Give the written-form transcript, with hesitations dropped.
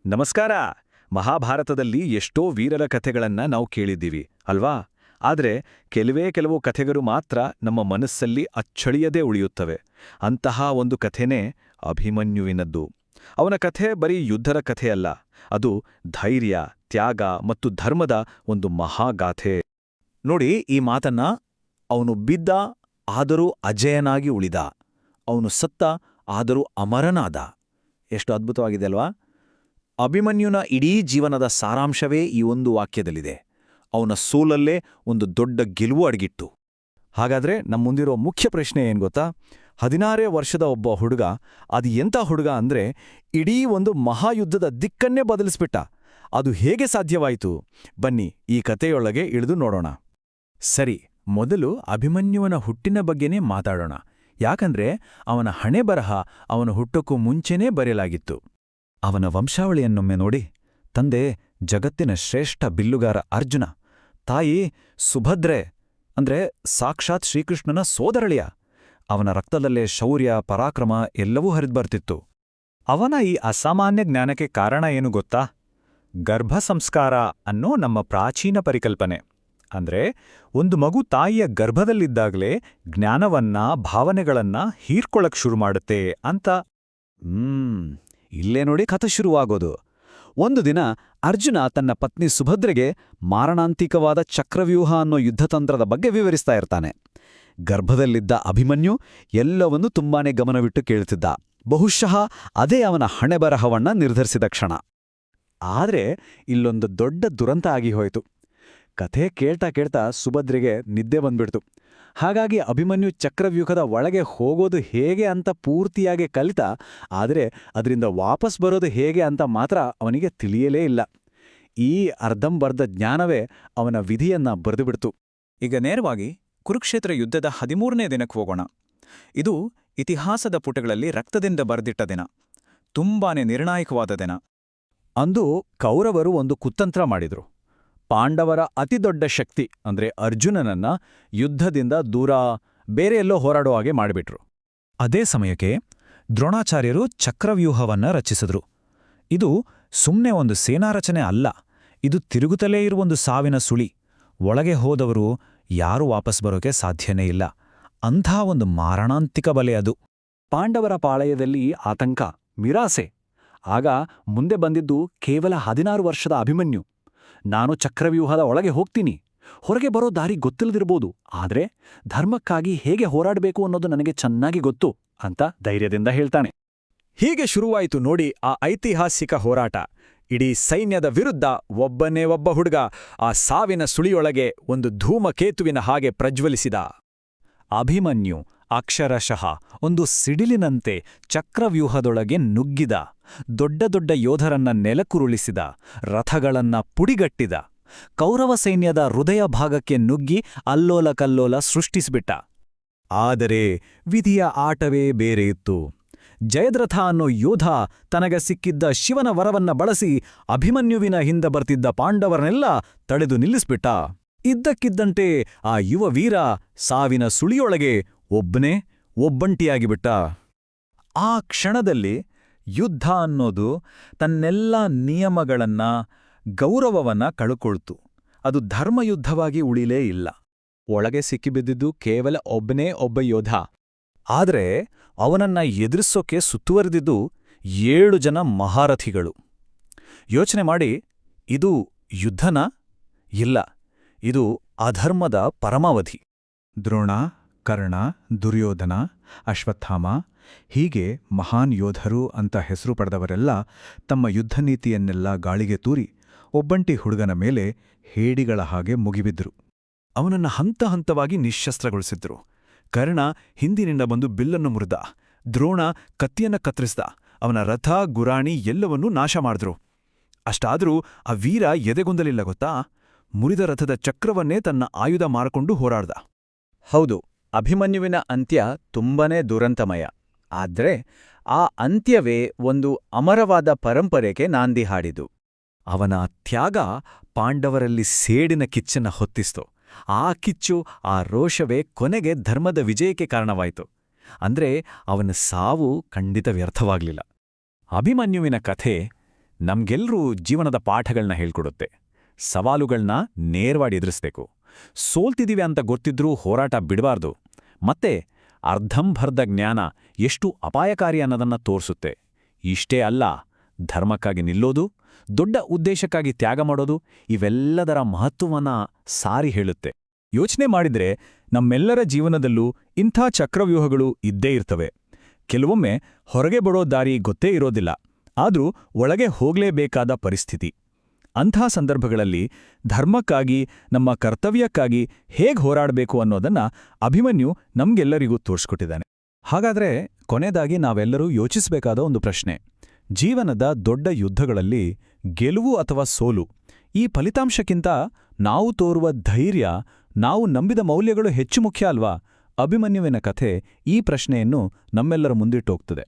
ನಮಸ್ಕಾರ. ಮಹಾಭಾರತದಲ್ಲಿ ಎಷ್ಟೋ ವೀರರ ಕಥೆಗಳನ್ನ ನಾವು ಕೇಳಿದ್ದೀವಿ ಅಲ್ವಾ? ಆದರೆ ಕೆಲವು ಕಥೆಗಳು ಮಾತ್ರ ನಮ್ಮ ಮನಸ್ಸಲ್ಲಿ ಅಚ್ಚಳಿಯದೇ ಉಳಿಯುತ್ತವೆ. ಅಂತಹ ಒಂದು ಕಥೆನೇ ಅಭಿಮನ್ಯುವಿನದ್ದು. ಅವನ ಕಥೆ ಬರೀ ಯುದ್ಧದ ಕಥೆಯಲ್ಲ, ಅದು ಧೈರ್ಯ, ತ್ಯಾಗ ಮತ್ತು ಧರ್ಮದ ಒಂದು ಮಹಾಗಾಥೆ. ನೋಡಿ ಈ ಮಾತನ್ನ, ಅವನು ಬಿದ್ದ ಆದರೂ ಅಜೇಯನಾಗಿ ಉಳಿದ, ಅವನು ಸತ್ತ ಆದರೂ ಅಮರನಾದ. ಎಷ್ಟು ಅದ್ಭುತವಾಗಿದೆ ಅಲ್ವಾ? ಅಭಿಮನ್ಯುನ ಇಡೀ ಜೀವನದ ಸಾರಾಂಶವೇ ಈ ಒಂದು ವಾಕ್ಯದಲ್ಲಿದೆ. ಅವನ ಸೋಲಲ್ಲೇ ಒಂದು ದೊಡ್ಡ ಗೆಲುವು ಅಡಗಿತ್ತು. ಹಾಗಾದ್ರೆ ನಮ್ಮ ಮುಂದಿರೋ ಮುಖ್ಯ ಪ್ರಶ್ನೆ ಏನ್ ಗೊತ್ತಾ? 16 ವರ್ಷದ ಒಬ್ಬ ಹುಡುಗ, ಅದು ಎಂಥ ಹುಡುಗ ಅಂದ್ರೆ ಇಡೀ ಒಂದು ಮಹಾಯುದ್ಧದ ದಿಕ್ಕನ್ನೇ ಬದಲಿಸ್ಬಿಟ್ಟ. ಅದು ಹೇಗೆ ಸಾಧ್ಯವಾಯಿತು? ಬನ್ನಿ ಈ ಕಥೆಯೊಳಗೆ ಇಳಿದು ನೋಡೋಣ. ಸರಿ, ಮೊದಲು ಅಭಿಮನ್ಯುವನ ಹುಟ್ಟಿನ ಬಗ್ಗೆನೇ ಮಾತಾಡೋಣ. ಯಾಕಂದ್ರೆ ಅವನ ಹಣೆಬರಹ ಅವನ ಹುಟ್ಟಕ್ಕೂ ಮುಂಚೆನೇ ಬರೆಯಲಾಗಿತ್ತು. ಅವನ ವಂಶಾವಳಿಯನ್ನೊಮ್ಮೆ ನೋಡಿ. ತಂದೆ ಜಗತ್ತಿನ ಶ್ರೇಷ್ಠ ಬಿಲ್ಲುಗಾರ ಅರ್ಜುನ, ತಾಯಿ ಸುಭದ್ರೆ ಅಂದ್ರೆ ಸಾಕ್ಷಾತ್ ಶ್ರೀಕೃಷ್ಣನ ಸೋದರಳಿಯ. ಅವನ ರಕ್ತದಲ್ಲೇ ಶೌರ್ಯ, ಪರಾಕ್ರಮ ಎಲ್ಲವೂ ಹರಿದ್ಬರ್ತಿತ್ತು. ಅವನ ಈ ಅಸಾಮಾನ್ಯ ಜ್ಞಾನಕ್ಕೆ ಕಾರಣ ಏನು ಗೊತ್ತಾ? ಗರ್ಭ ಸಂಸ್ಕಾರ ಅನ್ನೋ ನಮ್ಮ ಪ್ರಾಚೀನ ಪರಿಕಲ್ಪನೆ. ಅಂದ್ರೆ ಒಂದು ಮಗು ತಾಯಿಯ ಗರ್ಭದಲ್ಲಿದ್ದಾಗಲೇ ಜ್ಞಾನವನ್ನ, ಭಾವನೆಗಳನ್ನ ಹೀರ್ಕೊಳಕ್ ಶುರು ಮಾಡುತ್ತೆ ಅಂತ. ಇಲ್ಲೇ ನೋಡಿ ಕಥೆ ಶುರುವಾಗೋದು. ಒಂದು ದಿನ ಅರ್ಜುನ ತನ್ನ ಪತ್ನಿ ಸುಭದ್ರೆಗೆ ಮಾರಣಾಂತಿಕವಾದ ಚಕ್ರವ್ಯೂಹ ಅನ್ನೋ ಯುದ್ಧತಂತ್ರದ ಬಗ್ಗೆ ವಿವರಿಸ್ತಾ ಇರ್ತಾನೆ. ಗರ್ಭದಲ್ಲಿದ್ದ ಅಭಿಮನ್ಯು ಎಲ್ಲವನ್ನೂ ತುಂಬಾನೇ ಗಮನವಿಟ್ಟು ಕೇಳ್ತಿದ್ದ. ಬಹುಶಃ ಅದೇ ಅವನ ಹಣೆಬರಹವನ್ನ ನಿರ್ಧರಿಸಿದ ಕ್ಷಣ. ಆದ್ರೆ ಇಲ್ಲೊಂದು ದೊಡ್ಡ ದುರಂತ ಆಗಿ ಹೋಯಿತು. ಕಥೆ ಕೇಳ್ತಾ ಕೇಳ್ತಾ ಸುಭದ್ರೆಗೆ ನಿದ್ದೆ ಬಂದ್ಬಿಡ್ತು. ಹಾಗಾಗಿ ಅಭಿಮನ್ಯು ಚಕ್ರವ್ಯೂಹದ ಒಳಗೆ ಹೋಗೋದು ಹೇಗೆ ಅಂತ ಪೂರ್ತಿಯಾಗಿ ಕಲಿತ, ಆದರೆ ಅದರಿಂದ ವಾಪಸ್ ಬರೋದು ಹೇಗೆ ಅಂತ ಮಾತ್ರ ಅವನಿಗೆ ತಿಳಿಯಲೇ ಇಲ್ಲ. ಈ ಅರ್ಧಂಬರ್ಧ ಜ್ಞಾನವೇ ಅವನ ವಿಧಿಯನ್ನ ಬರೆದುಬಿಡ್ತು. ಈಗ ನೇರವಾಗಿ ಕುರುಕ್ಷೇತ್ರ ಯುದ್ಧದ 13ನೇ ದಿನಕ್ಕೆ ಹೋಗೋಣ. ಇದು ಇತಿಹಾಸದ ಪುಟಗಳಲ್ಲಿ ರಕ್ತದಿಂದ ಬರೆದಿಟ್ಟ ದಿನ. ತುಂಬಾನೇ ನಿರ್ಣಾಯಕವಾದ ದಿನ. ಅಂದು ಕೌರವರು ಒಂದು ಕುತಂತ್ರ ಮಾಡಿದ್ರು. ಪಾಂಡವರ ಅತಿದೊಡ್ಡ ಶಕ್ತಿ ಅಂದ್ರೆ ಅರ್ಜುನನನ್ನ ಯುದ್ಧದಿಂದ ದೂರ ಬೇರೆ ಎಲ್ಲೋ ಹೋರಾಡೋ ಹಾಗೆ ಮಾಡಿಬಿಟ್ರು. ಅದೇ ಸಮಯಕ್ಕೆ ದ್ರೋಣಾಚಾರ್ಯರು ಚಕ್ರವ್ಯೂಹವನ್ನ ರಚಿಸಿದ್ರು. ಇದು ಸುಮ್ಮನೆ ಒಂದು ಸೇನಾರಚನೆ ಅಲ್ಲ, ಇದು ತಿರುಗುತ್ತಲೇ ಇರುವೊಂದು ಸಾವಿನ ಸುಳಿ. ಒಳಗೆ ಹೋದವರು ಯಾರೂ ವಾಪಸ್ ಬರೋಕೆ ಸಾಧ್ಯನೇ ಇಲ್ಲ. ಅಂಥ ಒಂದು ಮಾರಣಾಂತಿಕ ಬಲೆ ಅದು. ಪಾಂಡವರ ಪಾಳಯದಲ್ಲಿ ಆತಂಕ, ನಿರಾಸೆ. ಆಗ ಮುಂದೆ ಬಂದಿದ್ದು ಕೇವಲ 16 ವರ್ಷದ ಅಭಿಮನ್ಯು. ನಾನು ಚಕ್ರವ್ಯೂಹದ ಒಳಗೆ ಹೋಗ್ತೀನಿ, ಹೊರಗೆ ಬರೋ ದಾರಿ ಗೊತ್ತಿಲ್ಲದಿರ್ಬೋದು, ಆದ್ರೆ ಧರ್ಮಕ್ಕಾಗಿ ಹೇಗೆ ಹೋರಾಡಬೇಕು ಅನ್ನೋದು ನನಗೆ ಚೆನ್ನಾಗಿ ಗೊತ್ತು ಅಂತ ಧೈರ್ಯದಿಂದ ಹೇಳ್ತಾನೆ. ಹೀಗೆ ಶುರುವಾಯಿತು ನೋಡಿ ಆ ಐತಿಹಾಸಿಕ ಹೋರಾಟ. ಇಡೀ ಸೈನ್ಯದ ವಿರುದ್ಧ ಒಬ್ಬನೇ ಒಬ್ಬ ಹುಡುಗ ಆ ಸಾವಿನ ಸುಳಿಯೊಳಗೆ ಒಂದು ಧೂಮಕೇತುವಿನ ಹಾಗೆ ಪ್ರಜ್ವಲಿಸಿದ. ಅಭಿಮನ್ಯು ಅಕ್ಷರಶಃ ಒಂದು ಸಿಡಿಲಿನಂತೆ ಚಕ್ರವ್ಯೂಹದೊಳಗೆ ನುಗ್ಗಿದ. ದೊಡ್ಡ ದೊಡ್ಡ ಯೋಧರನ್ನ ನೆಲಕ್ಕುರುಳಿಸಿದ, ರಥಗಳನ್ನ ಪುಡಿಗಟ್ಟಿದ. ಕೌರವ ಸೈನ್ಯದ ಹೃದಯ ಭಾಗಕ್ಕೆ ನುಗ್ಗಿ ಅಲ್ಲೋಲ ಕಲ್ಲೋಲ ಸೃಷ್ಟಿಸಿಬಿಟ್ಟ. ಆದರೆ ವಿಧಿಯ ಆಟವೇ ಬೇರೆ ಇತ್ತು. ಜಯದ್ರಥ ಅನ್ನೋ ಯೋಧ ತನಗೆ ಸಿಕ್ಕಿದ್ದ ಶಿವನ ವರವನ್ನ ಬಳಸಿ ಅಭಿಮನ್ಯುವಿನ ಹಿಂದೆ ಬರ್ತಿದ್ದ ಪಾಂಡವರನ್ನೆಲ್ಲ ತಡೆದು ನಿಲ್ಲಿಸ್ಬಿಟ್ಟ. ಇದ್ದಕ್ಕಿದ್ದಂತೆ ಆ ಯುವ ವೀರ ಸಾವಿನ ಸುಳಿಯೊಳಗೆ ಒಬ್ಬಂಟಿಯಾಗಿಬಿಟ್ಟ. ಆ ಕ್ಷಣದಲ್ಲಿ ಯುದ್ಧ ಅನ್ನೋದು ತನ್ನೆಲ್ಲ ನಿಯಮಗಳನ್ನ, ಗೌರವವನ್ನ ಕಳ್ಕೊಳ್ತು. ಅದು ಧರ್ಮಯುದ್ಧವಾಗಿ ಉಳಿಲೇ ಇಲ್ಲ. ಒಳಗೆ ಸಿಕ್ಕಿಬಿದ್ದಿದ್ದು ಕೇವಲ ಒಬ್ಬ ಯೋಧ. ಆದ್ರೆ ಅವನನ್ನ ಎದುರಿಸೋಕೆ ಸುತ್ತುವರಿದಿದ್ದು 7 ಜನ ಮಹಾರಥಿಗಳು. ಯೋಚನೆ ಮಾಡಿ, ಇದು ಯುದ್ಧನ? ಇಲ್ಲ, ಇದು ಅಧರ್ಮದ ಪರಮಾವಧಿ. ದ್ರೋಣ, ಕರ್ಣ, ದುರ್ಯೋಧನ, ಅಶ್ವತ್ಥಾಮ ಹೀಗೆ ಮಹಾನ್ ಯೋಧರು ಅಂತ ಹೆಸರು ಪಡೆದವರೆಲ್ಲ ತಮ್ಮ ಯುದ್ಧನೀತಿಯನ್ನೆಲ್ಲ ಗಾಳಿಗೆ ತೂರಿ ಒಬ್ಬಂಟಿ ಹುಡುಗನ ಮೇಲೆ ಹೇಡಿಗಳ ಹಾಗೆ ಮುಗಿಬಿದ್ರು. ಅವನನ್ನ ಹಂತ ಹಂತವಾಗಿ ನಿಶ್ಶಸ್ತ್ರಗೊಳಿಸಿದ್ರು. ಕರ್ಣ ಹಿಂದಿನಿಂದ ಬಂದು ಬಿಲ್ಲನ್ನು ಮುರಿದ. ದ್ರೋಣ ಕತ್ತಿಯನ್ನ ಕತ್ತರಿಸ್ದ. ಅವನ ರಥ, ಗುರಾಣಿ ಎಲ್ಲವನ್ನೂ ನಾಶ ಮಾಡಿದ್ರು. ಅಷ್ಟಾದರೂ ಆ ವೀರ ಎದೆಗೊಂದಲಿಲ್ಲ ಗೊತ್ತಾ? ಮುರಿದ ರಥದ ಚಕ್ರವನ್ನೇ ತನ್ನ ಆಯುಧ ಮಾರ್ಕೊಂಡು ಹೋರಾಡ್ದ. ಹೌದು, ಅಭಿಮನ್ಯುವಿನ ಅಂತ್ಯ ತುಂಬನೇ ದುರಂತಮಯ. ಆದ್ರೆ ಆ ಅಂತ್ಯವೇ ಒಂದು ಅಮರವಾದ ಪರಂಪರೆಗೆ ನಾಂದಿ ಹಾಡಿದು. ಅವನ ತ್ಯಾಗ ಪಾಂಡವರಲ್ಲಿ ಸೇಡಿನ ಕಿಚ್ಚನ್ನ ಹೊತ್ತಿಸ್ತು. ಆ ಕಿಚ್ಚು, ಆ ರೋಷವೇ ಕೊನೆಗೆ ಧರ್ಮದ ವಿಜಯಕ್ಕೆ ಕಾರಣವಾಯಿತು. ಅಂದ್ರೆ ಅವನ ಸಾವು ಖಂಡಿತ ವ್ಯರ್ಥವಾಗ್ಲಿಲ್ಲ. ಅಭಿಮನ್ಯುವಿನ ಕಥೆ ನಮ್ಗೆಲ್ರೂ ಜೀವನದ ಪಾಠಗಳನ್ನ ಹೇಳ್ಕೊಡುತ್ತೆ. ಸವಾಲುಗಳನ್ನ ನೇರವಾಗಿ ಎದುರಿಸ್ಬೇಕು. ಸೋಲ್ತಿದೀವಿ ಅಂತ ಗೊತ್ತಿದ್ರೂ ಹೋರಾಟ ಬಿಡಬಾರ್ದು. ಮತ್ತೆ ಅರ್ಧಂಬರ್ಧ ಜ್ಞಾನ ಎಷ್ಟು ಅಪಾಯಕಾರಿ ಅನ್ನೋದನ್ನ ತೋರಿಸುತ್ತೆ. ಇಷ್ಟೇ ಅಲ್ಲ, ಧರ್ಮಕ್ಕಾಗಿ ನಿಲ್ಲೋದು, ದೊಡ್ಡ ಉದ್ದೇಶಕ್ಕಾಗಿ ತ್ಯಾಗ ಮಾಡೋದು, ಇವೆಲ್ಲದರ ಮಹತ್ವವನ್ನ ಸಾರಿ ಹೇಳುತ್ತೆ. ಯೋಚನೆ ಮಾಡಿದ್ರೆ ನಮ್ಮೆಲ್ಲರ ಜೀವನದಲ್ಲೂ ಇಂಥ ಚಕ್ರವ್ಯೂಹಗಳು ಇದ್ದೇ ಇರ್ತವೆ. ಕೆಲವೊಮ್ಮೆ ಹೊರಗೆ ಬರೋ ದಾರಿ ಗೊತ್ತೇ ಇರೋದಿಲ್ಲ, ಆದ್ರೂ ಒಳಗೆ ಹೋಗ್ಲೇಬೇಕಾದ ಪರಿಸ್ಥಿತಿ. ಅಂಥ ಸಂದರ್ಭಗಳಲ್ಲಿ ಧರ್ಮಕ್ಕಾಗಿ, ನಮ್ಮ ಕರ್ತವ್ಯಕ್ಕಾಗಿ ಹೇಗೆ ಹೋರಾಡಬೇಕು ಅನ್ನೋದನ್ನ ಅಭಿಮನ್ಯು ನಮ್ಗೆಲ್ಲರಿಗೂ ತೋರಿಸ್ಕೊಟ್ಟಿದ್ದಾನೆ. ಹಾಗಾದ್ರೆ ಕೊನೆಯದಾಗಿ ನಾವೆಲ್ಲರೂ ಯೋಚಿಸಬೇಕಾದ ಒಂದು ಪ್ರಶ್ನೆ: ಜೀವನದ ದೊಡ್ಡ ಯುದ್ಧಗಳಲ್ಲಿ ಗೆಲುವು ಅಥವಾ ಸೋಲು, ಈ ಫಲಿತಾಂಶಕ್ಕಿಂತ ನಾವು ತೋರುವ ಧೈರ್ಯ, ನಾವು ನಂಬಿದ ಮೌಲ್ಯಗಳು ಹೆಚ್ಚು ಮುಖ್ಯ ಅಲ್ವಾ? ಅಭಿಮನ್ಯುವಿನ ಕಥೆ ಈ ಪ್ರಶ್ನೆಯನ್ನು ನಮ್ಮೆಲ್ಲರ ಮುಂದಿಟ್ಟೋಗ್ತದೆ.